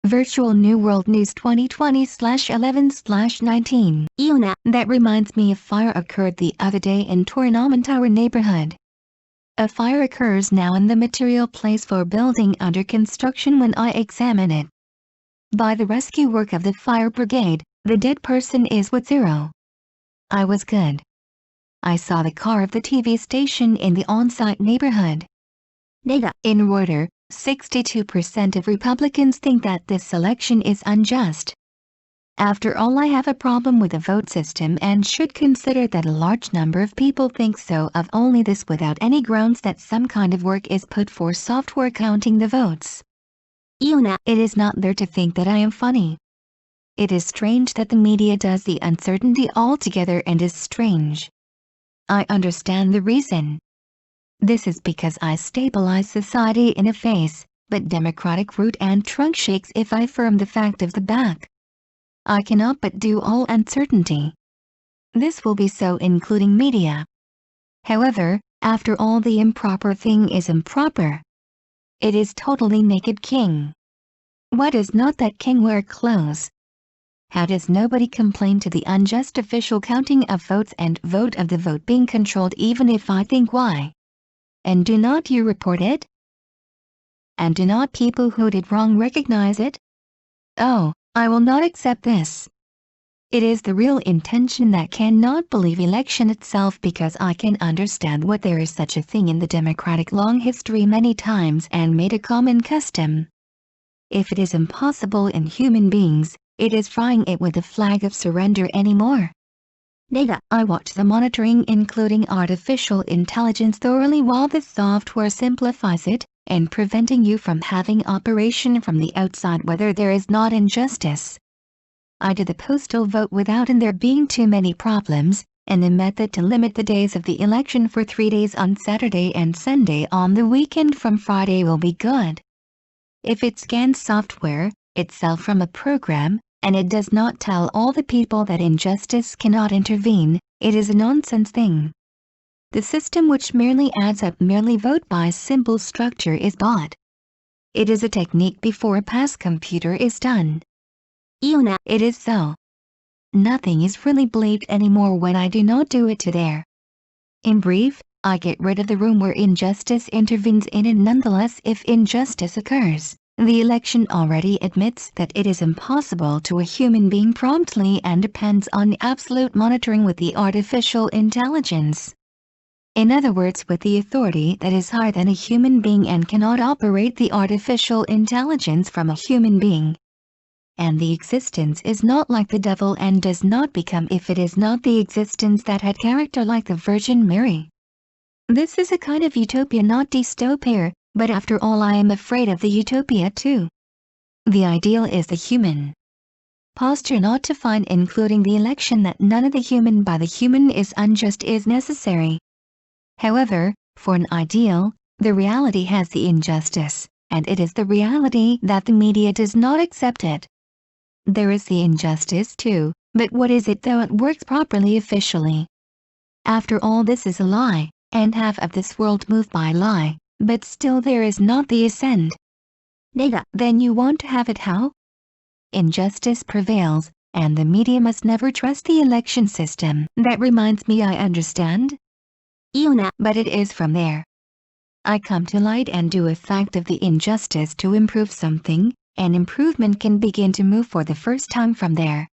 Virtual New World News 2020/11/19. Iona. That reminds me, a fire occurred the other day in Tournament, our neighborhood. A fire occurs now in the material place for building under construction. When I examine it, by the rescue work of the fire brigade, the dead person is with 0. I was good. I saw the car of the TV station in the on-site neighborhood. Nega. In Reuters, 62% of Republicans think that this election is unjust. After all, I have a problem with the vote system and should consider that a large number of people think so of only this without any grounds that some kind of work is put for software counting the votes. Iona. It is not there to think that I am funny. It is strange that the media does the uncertainty altogether and is strange. I understand the reason. This is because I stabilize society in a face, but democratic root and trunk shakes if I firm the fact of the back. I cannot but do all uncertainty. This will be so including media. However, after all, the improper thing is improper. It is totally naked king. Why does not that king wear clothes? How does nobody complain to the unjust official counting of votes and vote of the vote being controlled, even if I think why? And do not you report it? And do not people who did wrong recognize it? Oh, I will not accept this. It is the real intention that cannot believe election itself, because I can understand what there is such a thing in the democratic long history many times and made a common custom. If it is impossible in human beings, it is frying it with the flag of surrender anymore. Nega. I watch the monitoring, including artificial intelligence, thoroughly while the software simplifies it, and preventing you from having operation from the outside whether there is not injustice. I do the postal vote without there being too many problems, and the method to limit the days of the election for 3 days on Saturday and Sunday on the weekend from Friday will be good. If it scans software itself from a program, and it does not tell all the people that injustice cannot intervene, it is a nonsense thing. The system which merely adds up merely vote by simple structure is bought. It is a technique before a pass computer is done. Iona. It is so. Nothing is really believed anymore when I do not do it to there. In brief, I get rid of the room where injustice intervenes in it. Nonetheless, if injustice occurs, the election already admits that it is impossible to a human being promptly and depends on absolute monitoring with the artificial intelligence. In other words, with the authority that is higher than a human being and cannot operate the artificial intelligence from a human being. And the existence is not like the devil and does not become if it is not the existence that had character like the Virgin Mary. This is a kind of utopia, not dystopia, but after all I am afraid of the utopia too. The ideal is the human posture not to find, including the election, that none of the human by the human is unjust is necessary. However, for an ideal, the reality has the injustice, and it is the reality that the media does not accept it. There is the injustice too, but what is it though it works properly officially? After all, this is a lie, and half of this world moved by lie, but still there is not the ascend. Nega. Then you want to have it how? Injustice prevails, and the media must never trust the election system. That reminds me, I understand. Iona. But it is from there I come to light and do a fact of the injustice to improve something, and improvement can begin to move for the first time from there.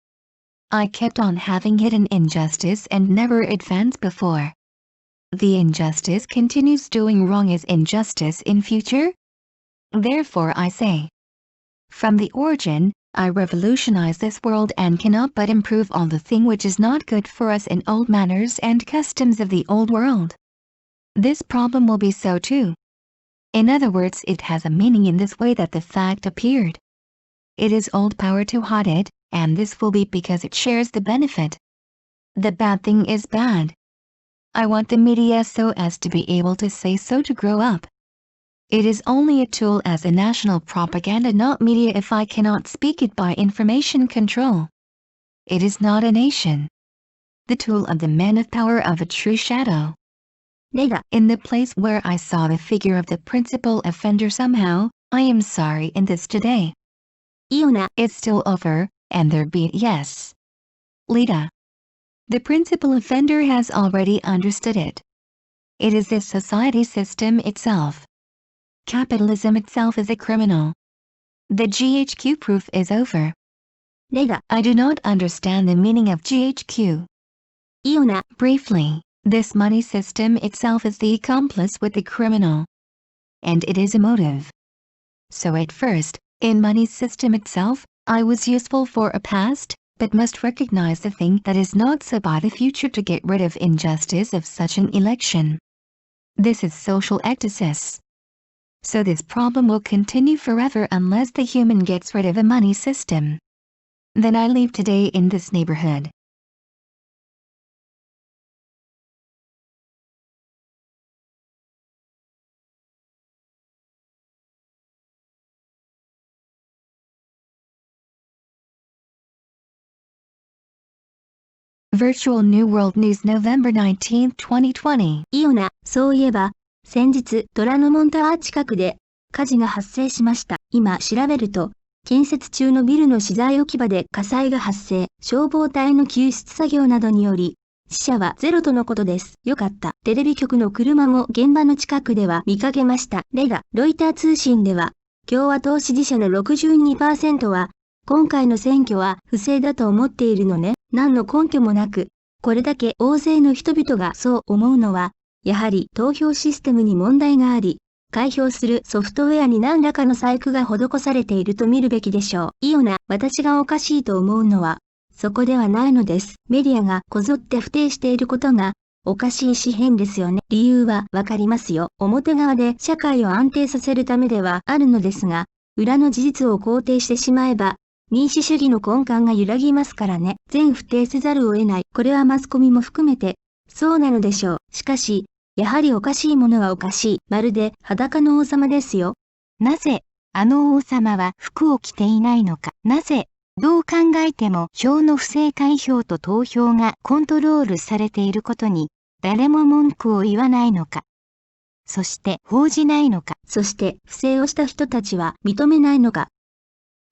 I kept on having hidden injustice and never advanced before. The injustice continues doing wrong is injustice in future? Therefore I say, from the origin, I revolutionize this world and cannot but improve all the thing which is not good for us in old manners and customs of the old world. This problem will be so too. In other words, it has a meaning in this way that the fact appeared. It is old power to hide it, and this will be because it shares the benefit. The bad thing is bad. I want the media so as to be able to say so to grow up. It is only a tool as a national propaganda, not media if I cannot speak it by information control. It is not a nation. The tool of the men of power of a true shadow. Nega. In the place where I saw the figure of the principal offender somehow, I am sorry in this today. Iona. It's still over, and there be yes. Lita. The principal offender has already understood it. It is this society system itself. Capitalism itself is a criminal. The GHQ proof is over. Leda. I do not understand the meaning of GHQ. Iona. Briefly, this money system itself is the accomplice with the criminal. And it is a motive. So at first, in money system itself, I was useful for a past, but must recognize the thing that is not so by the future to get rid of injustice of such an election. This is social ectasis. So this problem will continue forever unless the human gets rid of a money system. Then I leave today in this neighborhood. Virtual New World News November 19, 2020. イオナ、そういえば、先日、虎ノ門タワー近くで、火事が発生しました。今調べると、建設中のビルの資材置き場で火災が発生、消防隊の救出作業などにより、死者はゼロとのことです。よかった。テレビ局の車も現場の近くでは見かけました。レダ、ロイター通信では、共和党支持者の 62% は、今回の選挙は不正だと思っているのね。何の根拠もなく、これだけ大勢の人々がそう思うのは、やはり投票システムに問題があり、開票するソフトウェアに何らかの細工が施されていると見るべきでしょう。イオナ、私がおかしいと思うのは、そこではないのです。メディアがこぞって不定していることが、おかしいし変ですよね。理由はわかりますよ。表側で社会を安定させるためではあるのですが、裏の事実を肯定してしまえば、民主主義の根幹が揺らぎますからね。全否定せざるを得ない。これはマスコミも含めて、そうなのでしょう。しかし、やはりおかしいものはおかしい。まるで裸の王様ですよ。なぜ、あの王様は服を着ていないのか。なぜ、どう考えても票の不正開票と投票がコントロールされていることに、誰も文句を言わないのか。そして報じないのか。そして不正をした人たちは認めないのか。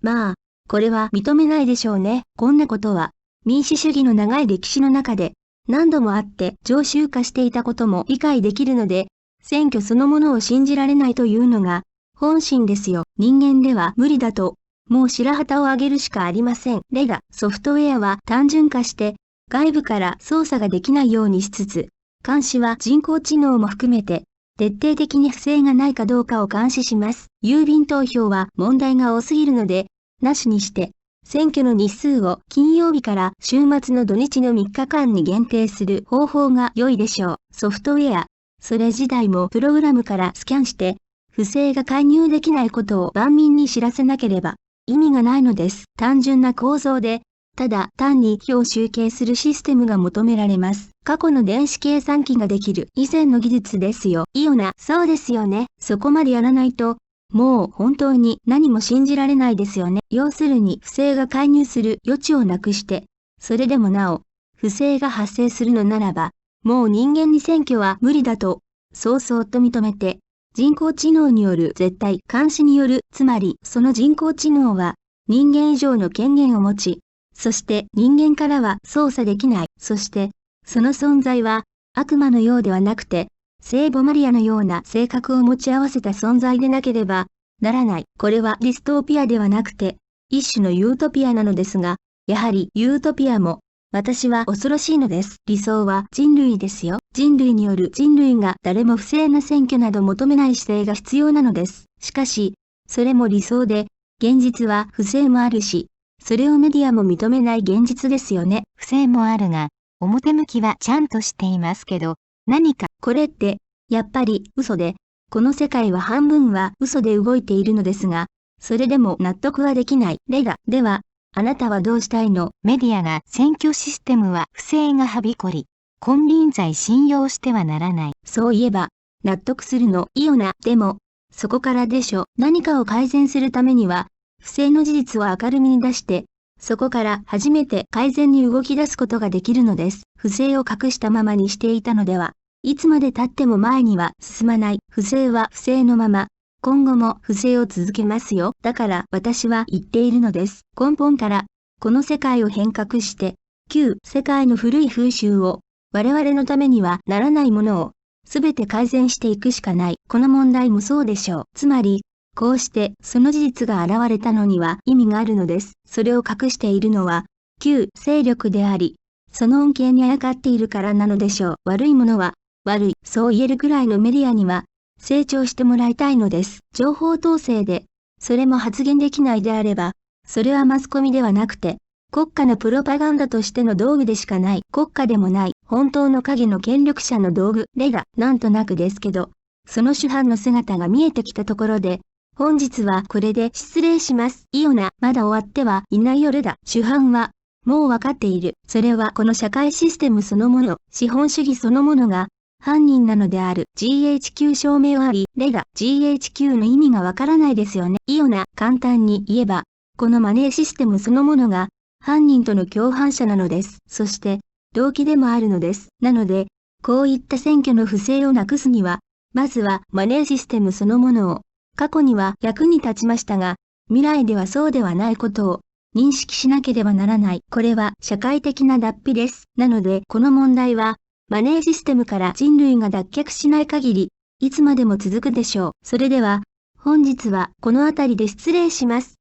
まあ、これは認めないでしょうね。こんなことは、民主主義の長い歴史の中で、何度もあって常習化していたことも理解できるので、選挙そのものを信じられないというのが、本心ですよ。人間では無理だと、もう白旗を上げるしかありません。レダ、ソフトウェアは単純化して、外部から操作ができないようにしつつ、監視は人工知能も含めて、徹底的に不正がないかどうかを監視します。郵便投票は問題が多すぎるので、なしにして、選挙の日数を金曜日から週末の土日の3日間に限定する方法が良いでしょう。ソフトウェア、それ自体もプログラムからスキャンして、不正が介入できないことを万民に知らせなければ意味がないのです。単純な構造で、ただ単に票を集計するシステムが求められます。過去の電子計算機ができる以前の技術ですよ。イオナ、そうですよね。そこまでやらないと、もう本当に何も信じられないですよね。要するに不正が介入する余地をなくして、それでもなお、不正が発生するのならば、もう人間に選挙は無理だと、そうそうと認めて、人工知能による絶対監視による、つまりその人工知能は人間以上の権限を持ち、そして人間からは操作できない。そして、その存在は悪魔のようではなくて、聖母マリアのような性格を持ち合わせた存在でなければならない。これはディストーピアではなくて、一種のユートピアなのですが、やはりユートピアも、私は恐ろしいのです。理想は人類ですよ。人類による人類が誰も不正な選挙など求めない姿勢が必要なのです。しかし、それも理想で、現実は不正もあるし、それをメディアも認めない現実ですよね。不正もあるが、表向きはちゃんとしていますけど、何か、これって、やっぱり嘘で、この世界は半分は嘘で動いているのですが、それでも納得はできない。レダ、では、あなたはどうしたいの？メディアが選挙システムは不正がはびこり、金輪際信用してはならない。そういえば、納得するの。イオナ、でも、そこからでしょ。何かを改善するためには、不正の事実を明るみに出して、そこから初めて改善に動き出すことができるのです。不正を隠したままにしていたのでは、いつまで経っても前には進まない。不正は不正のまま、今後も不正を続けますよ。だから私は言っているのです。根本から、この世界を変革して、旧世界の古い風習を、我々のためにはならないものを、すべて改善していくしかない。この問題もそうでしょう。つまり、こうしてその事実が現れたのには意味があるのです。それを隠しているのは、旧勢力であり、その恩恵にあやかっているからなのでしょう。悪いものは、悪い、そう言えるくらいのメディアには、成長してもらいたいのです。情報統制で、それも発言できないであれば、それはマスコミではなくて、国家のプロパガンダとしての道具でしかない。国家でもない、本当の影の権力者の道具。例が、なんとなくですけど、その主犯の姿が見えてきたところで、本日はこれで失礼します。いいよな、まだ終わってはいないよ。レだ。主犯は、もうわかっている。それはこの社会システムそのもの、資本主義そのものが、犯人なのである。GHQ 証明はあり、レが GHQ の意味がわからないですよね。いいよな。簡単に言えば、このマネーシステムそのものが、犯人との共犯者なのです。そして、動機でもあるのです。なので、こういった選挙の不正をなくすには、まずはマネーシステムそのものを、過去には役に立ちましたが、未来ではそうではないことを認識しなければならない。これは社会的な脱皮です。なので、この問題は、マネーシステムから人類が脱却しない限り、いつまでも続くでしょう。それでは、本日はこの辺りで失礼します。